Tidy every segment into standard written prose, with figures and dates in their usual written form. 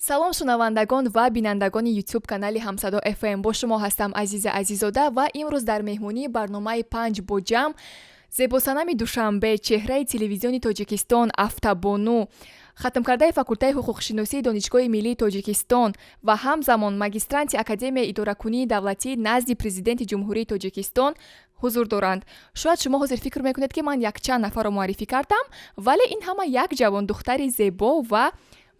салом шунавандагон ва бинандагони YouTube канали Ҳамсадо FM. Бо шумо ҳастам Азиза Азизода ва имрӯз дар меҳмонии барномаи 5 бо ҷамъ зебосанами Душанбе, чеҳраи телевизиони Тоҷикистон, Афтабону, хатмкардаи факултаи ҳуқуқшиносии Донишгоҳи Миллии Тоҷикистон ва ҳамзамон магистранти Академияи идоракунии давлатӣ назди Президенти Ҷумҳурии Тоҷикистон ҳузур доранд. Шояд шумо ҳозир фикр мекунед, ки ман якчанд нафарро муаррифӣ кардам, вале ин ҳама як ҷавондухтари зебо ва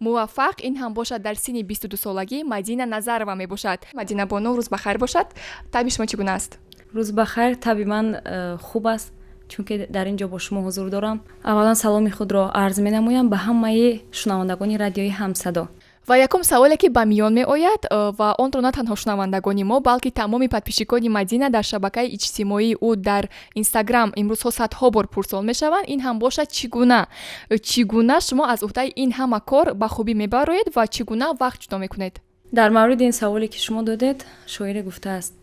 муваффақ, ин ҳам бошад дар синни 22 солагӣ Мадина Назарова мебошад. Мадина бону, рӯз бахайр бошад. Таби шумо чӣ гуна аст? рӯз бахайр, таби ман хуб аст, чунки дар ин ҷо бо шумо ҳузур дорам. Аввалан саломи худро арз менамоям ба ҳамаи шунавандагони радиои Ҳамсадо. Ва якум саволе ки ба миён меояд ва онро на танҳо шунавандагони мо, балки тамоми подписчикони Мадина дар шабакаи иҷтимоии ӯ дар Инстаграм имрӯзҳо садҳо бор пурсол мешаванд. Ин ҳам бошад чӣ гуна шумо аз уҳдаи ин ҳама кор ба хубӣ мебароед ва чӣ гуна вақт ҷудо мекунед? дар мавриди ин саволе ки шумо додед, шоире гуфтааст: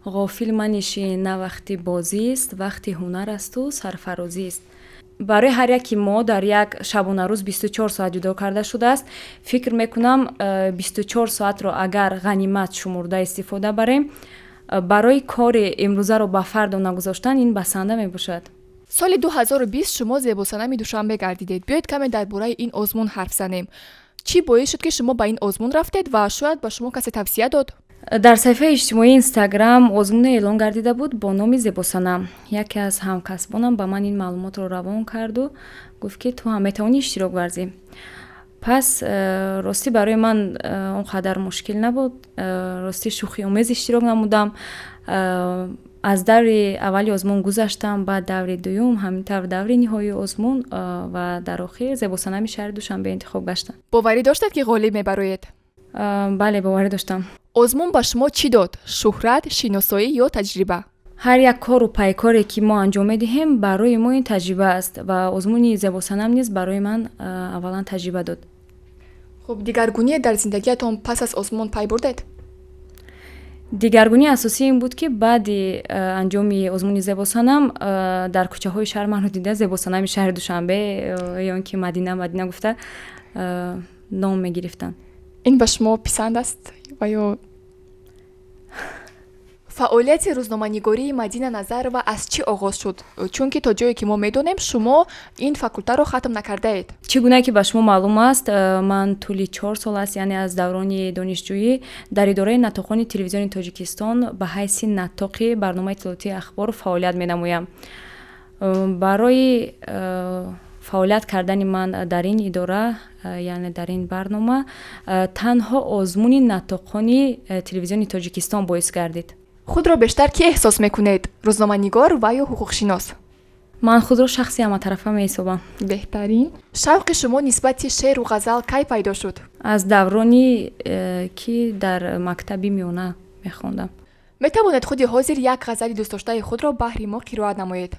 ғофил манишин, на вақти бозист, вақти ҳунар асту сарфарозист. барои ҳар яки мо дар як шабонарӯз 24 соат ҷудо карда шудааст. фикр мекунам 24 соатро агар ғанимат шумурда истифода барем, барои кори имрӯзаро ба фардо нагузоштан, ин басанда мебошад. соли 2020 шумо зебосанами Душанбе гардидед. биёед каме дар бораи ин озмун ҳарф занем. чӣ боис шуд ки шумо ба ин озмун рафтед ва шояд ба шумо касе тавсия дод? дар саҳифаи иҷтимоии Инстаграм озмуне эълон гардида буд бо номи Зебосанам. яке аз ҳамкасбонам ба ман ин маълумотро равон карду, гуфт ки ту ҳам метавонӣ иштирок варзӣ. пас ростӣ барои ман он қадар мушкил набуд. ростӣ шӯхиомез иштирок намудам. аз даври аввали озмун гузаштам, баъд даври дуюм, ҳамин даври ниҳоии озмун ва дар охир Зебосанами шаҳри Душанбе интихоб гаштам. боварӣ доштед ки ғолиб мебароед? бале, боварӣ доштам. озмун ба шумо чӣ дод? шӯҳрат, шиносоӣ ё таҷриба? ҳар як кору пайкоре ки мо анҷом медиҳем барои мо ин таҷриба аст ва озмуни Зебосанам низ барои ман аввалан таҷриба дод. хуб, дигаргуние дар зиндагиятон пас аз озмун пай бурдед? дигаргунии асосӣ ин буд ки баъди анҷоми озмуни Зебосанам дар кӯчаҳои шаҳр манро дида Зебосанами шаҳри Душанбе ё он ки Мадина гуфта ном мегирифтанд. ин ба шумо писанд аст ва ё фаъолияти рӯзноманигории Мадина Назарова аз чӣ оғоз шуд? чунки то ҷое ки мо медонем шумо ин факултаро хатм накардаед. чӣ гуна ки ба шумо маълум аст, ман тӯли 4 сол аст, яъне аз даврони донишҷӯӣ дар идораи натоқони телевизиони Тоҷикистон ба ҳайси натоқи барномаи иттилоотии ахбор фаъолият менамоям. барои фаъолият кардани ман дар ин идора, яъне дар ин барнома, танҳо озмуни натоқони телевизиони Тоҷикистон боис гардид. худро бештар кӣ эҳсос мекунед? рӯзноманигор ва ё ҳуқуқшинос? ман худро шахси ҳаматарафа меҳисобам. беҳтарин. шавқи шумо нисбати шеъру ғазал кай пайдо шуд? аз даврони ки дар мактаби миёна мехондам. метавонед худи ҳозир як ғазали дӯстдоштаи худро баҳри мо қироат намоед?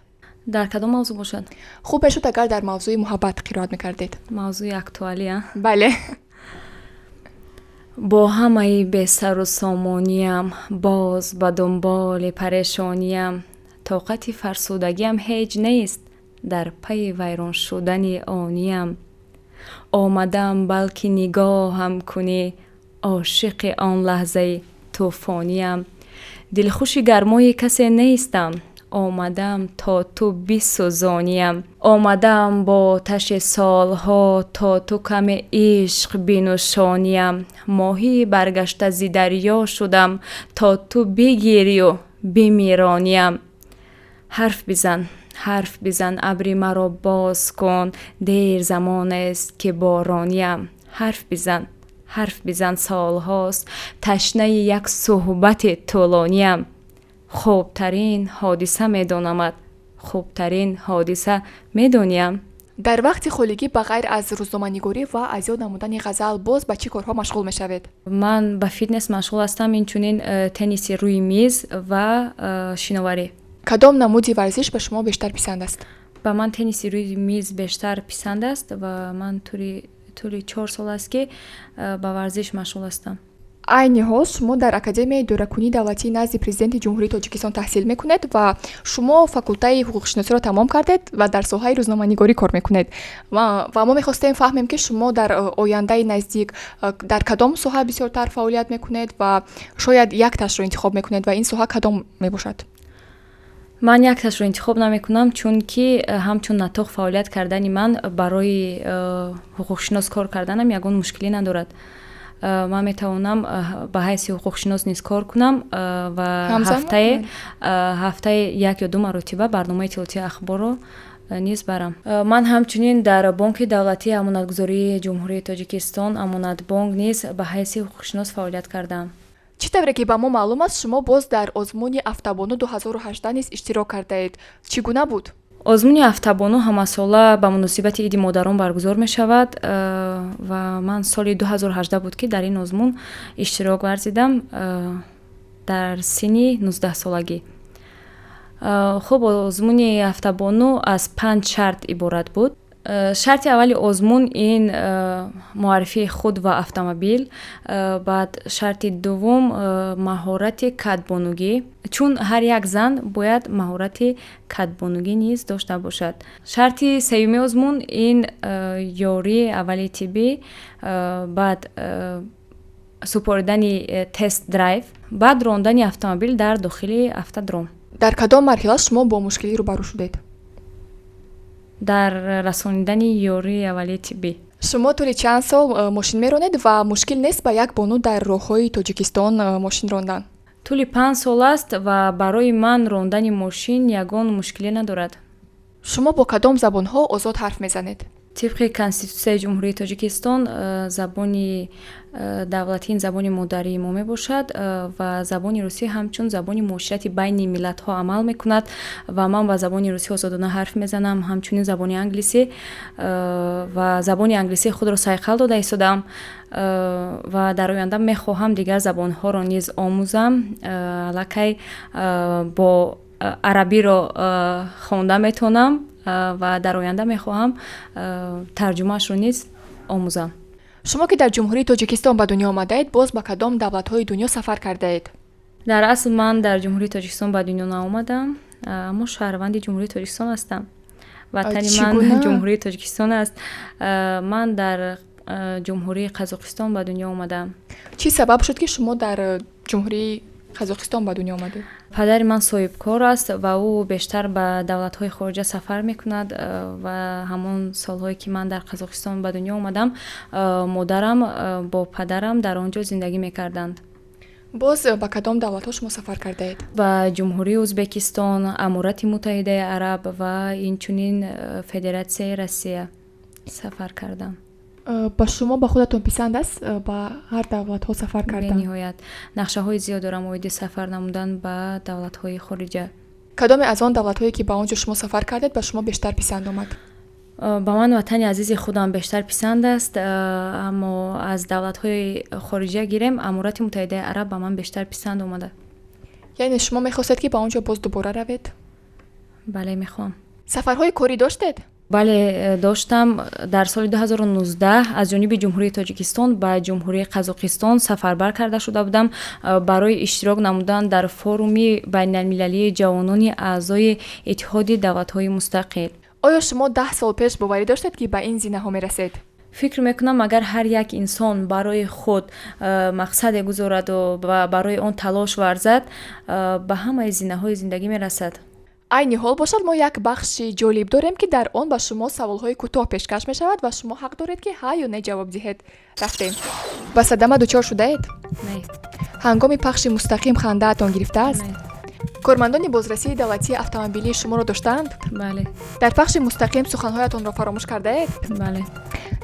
дар кадом мавзӯъ бошад? хуб мешуд агар дар мавзӯи муҳаббат қироат мекардед. мавзӯи актуалия? бале. бо ҳамаи бесару сомониям, боз ба дунболи парешониям, тоқати фарсудагиам ҳеҷ нест, дар пайи вайрон шудани ониям. омадам балки нигоҳам кунӣ, ошиқи он лаҳзаи тӯфониям. дилхуши гармои касе нестам, омадам то ту бисӯзонiyam. омадам бо таши солҳо то ту каме ишқ бинӯшонiyam. моҳии баргашта зи дарьё шудам то ту бигирию бимиронiyam. ҳарф бизан абри маро боз кун, дер замонест ки боронiyam. ҳарф бизан солҳост ташнаи як суҳбати тӯлонiyam. хубтарин ҳодиса медонамад, хубтарин ҳодиса медонiyam. дар вақти холигӣ ба ғайр аз рӯзноманигорӣ ва аз ёд намудани ғазал боз ба чӣ корҳо машғул мешавед? ман ба фитнес машғул ҳастам, инчунин тенниси рӯи миз ва шиноварӣ. кадом намуди варзиш ба шумо бештар писанд аст? ба ман тенниси рӯи миз бештар писанд аст ва ман тӯли 4 сол аст ки ба варзиш машғул ҳастам. айни ҳол шумо дар академияи доракунии давлатии назди президенти ҷумҳурии тоҷикистон таҳсил мекунед ва шумо факултаи ҳуқуқшиносиро тамом кардед ва дар соҳаи рӯзноманигорӣ кор мекунед ва мо мехостем фаҳмем ки шумо дар ояндаи наздик дар кадом соҳа бисёртар фаъолият мекунед ва шояд якташро интихоб мекунед ва ин соҳа кадом мебошад? ман якташро интихоб намекунам, чунки ҳамчун натоқ фаъолият кардани ман барои ҳуқуқшинос кор карданам ягон мушкилӣ надорад. ман метавонам ба ҳайси ҳуқуқшинос низ кор кунам ва ҳафтае 1 ё 2 маротиба барномаи иттилоъотии ахборро низ барам. ман ҳамчунин дар бонки давлатии амонатгузории ҷумҳурии тоҷикистон амонатбонк низ ба ҳайси ҳуқуқшинос фаъолият кардам. чӣ тавре ки ба мо маълум аст шумо боз дар озмуни автобону 2018 низ иштирок кардаед. Чӣ гуна буд? озмуни автобону ҳамасола ба муносибати иди модарон баргузор мешавад ва ман соли 2018 буд ки дар ин озмун иштирок варзидам дар синни 19-солагӣ. хуб, озмуни автобону аз 5 шарт иборат буд. шарти аввали озмун ин муаррифии худ ва автомобил, баъд шарти дуввум маҳорати кадбонугӣ, чун ҳар як зан бояд маҳорати кадбонугӣ низ дошта бошад. шарти сеюми озмун ин ёрии аввали тиббӣ, баъд супоридани тест драйв, баъд рондани автомобил дар дохили автодром. дар кадом марҳила шумо бо мушкилӣ рӯбарӯ шудед? дар расонидани ёрии аввалии тиббӣ. шумо тӯли чанд сол мошин меронед ва мушкил нест ба як бону дар роҳҳои тоҷикистон мошин рондан? тӯли 5 сол аст ва барои ман рондани мошин ягон мушкиле надорад. шумо бо кадом забонҳо озод ҳарф мезанед? тибқи конститутсияи ҷумҳурии тоҷикистон забони давлатӣ ин забони модарии мо мебошад ва забони русӣ ҳамчун забони муоширати байни миллатҳо амал мекунад ва ман ба забони русӣ озодона ҳарф мезанам, ҳамчунин забони англисӣ ва забони англисии худро сайқал дода истодаам ва дар оянда мехоҳам дигар забонҳоро низ омӯзам. аллакай бо арабиро хонда метавонам ва дар оянда мехоҳам тарҷумаашро низ омӯзам. шумо ки дар ҷумҳурии тоҷикистон ба дунё омадаед, боз ба кадом давлатҳои дунё сафар кардаед? дар асл ман дар ҷумҳурии тоҷикистон ба дунё наомадам, аммо шаҳрванди ҷумҳурии тоҷикистон ҳастам. ватани ман ҷумҳурии тоҷикистон аст. ман дар ҷумҳурии қазоқистон ба дунё омадам. чӣ сабаб шуд ки шумо дар ҷумҳурии қазоқистон ба дунё омадед? падари ман соҳибкор аст ва ӯ бештар ба давлатҳои хориҷа сафар мекунад ва ҳамон солҳое ки ман дар қазоқистон ба дунё омадам, модарам бо падарам дар он ҷо зиндагӣ мекарданд. боз ба кадом давлатҳо шумо сафар кардаед? ба ҷумҳурии ӯзбекистон, амурати муттаҳидаи араб ва инчунин федератсияи Россия сафар кардам. ба шумо ба худатон писанд аст ба ҳар давлатҳо сафар кардан? бениҳоят нақшаҳои зиёд дорам оиди сафар намудан ба давлатҳои хориҷа. кадоме аз он давлатҳое ки ба он ҷо шумо сафар кардед ба шумо бештар писанд омад? ба ман ватани азизи худам бештар писанд аст, аммо аз давлатҳои хориҷа гирем амурати муттаҳидаи араб ба ман бештар писанд омада. яъне шумо мехостед ки ба он ҷо боз дубора равед? бале, мехоҳам. сафарҳои корӣ доштед? бале, доштам. дар соли 2019 аз ҷониби ҷумҳурии тоҷикистон ба ҷумҳурии қазоқистон сафарбар карда шуда будам барои иштирок намудан дар форуми байналмилалии ҷавонони аъзои иттиҳоди давлатҳои мустақил. оё шумо 10 сол пеш боварӣ доштед ки ба ин зинаҳо мерасед? фикр мекунам агар ҳар як инсон барои худ мақсаде гузораду ва барои он талош варзад, ба ҳамаи зинаҳои зиндагӣ мерасад. айни ҳол бошад, мо як бахши ҷолиб дорем ки дар он ба шумо саволҳои кӯтоҳ пешкаш мешавад ва шумо ҳақ доред ки ҳа ё не ҷавоб диҳед. рафтем. ба садама дучор шудаед? Не. ҳангоми пахши мустақим хандаатон гирифтааст? Не. кормандони бозрасии давлатии автомобилии шуморо доштаанд? бале. дар пахши мустақим суханҳоятонро фаромӯш кардаед? бале.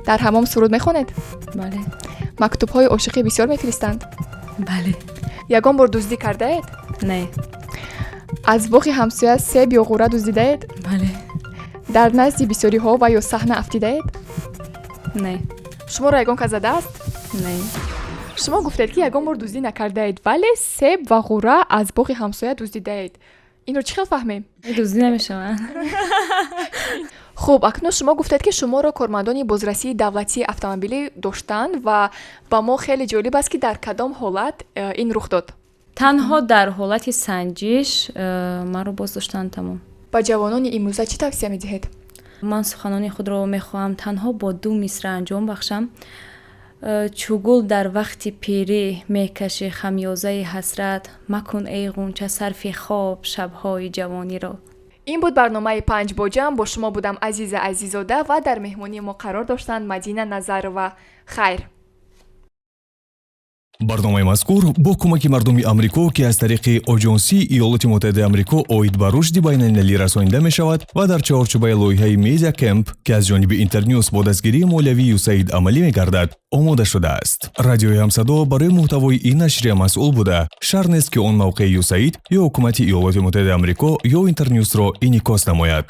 дар ҳамом суруд мехонед? бале. мактубҳои ошиқӣ бисёр мефиристанд? бале. ягон бор дуздӣ кардаед? не. аз боғи ҳамсоя себ ё ғура дуздидаед? бале. дар назди бисёриҳо ва ё саҳна афтидаед? не. шуморо ягон кас задааст? не. шумо гуфтед ки ягон бор дуздӣ накардаед, вале себ ва ғура аз боғи ҳамсоя дуздидаед. инро чӣ хел фаҳмем? дуздӣ намешавад. хуб, акнун шумо гуфтед ки шуморо кормандони бозрасии давлатии автомобилӣ доштанд ва ба мо хеле ҷолиб аст ки дар кадом ҳолат ин рух дод? танҳо дар ҳолати санҷиш маро боздоштанд тамом. ба ҷавонони имрӯза чӣ тавсия медиҳед? ман суханони худро мехоҳам танҳо бо ду мисра анҷом бахшам. чугул дар вақти пирӣ мекаши хамёзаи ҳасрат, макун эй ғунча сарфи хоб шабҳои ҷавониро. ин буд барномаи 5 боҷам. Бо шумо будам Азиза Азизода ва дар меҳмонии мо қарор доштанд Мадина Назарова. Хайр. барномаи мазкур бо кӯмаки мардуми амрико ки аз тариқи оҷонсии иёлоти муттаҳидаи амрико оид ба рушди байналмилалӣ расонида мешавад ва дар чаҳорчӯбаи лоиҳаи Media Camp ки аз ҷониби Интерnews бо дастгирии молиявии USAID амалӣ мегардад омода шудааст. Радиои Ҳамсадо барои муҳтавои ин нашрия масъул буда, шарт нест ки он мавқеи USAID ё ҳукумати иёлоти муттаҳидаи амрико ё Интернewsро инъикос намояд.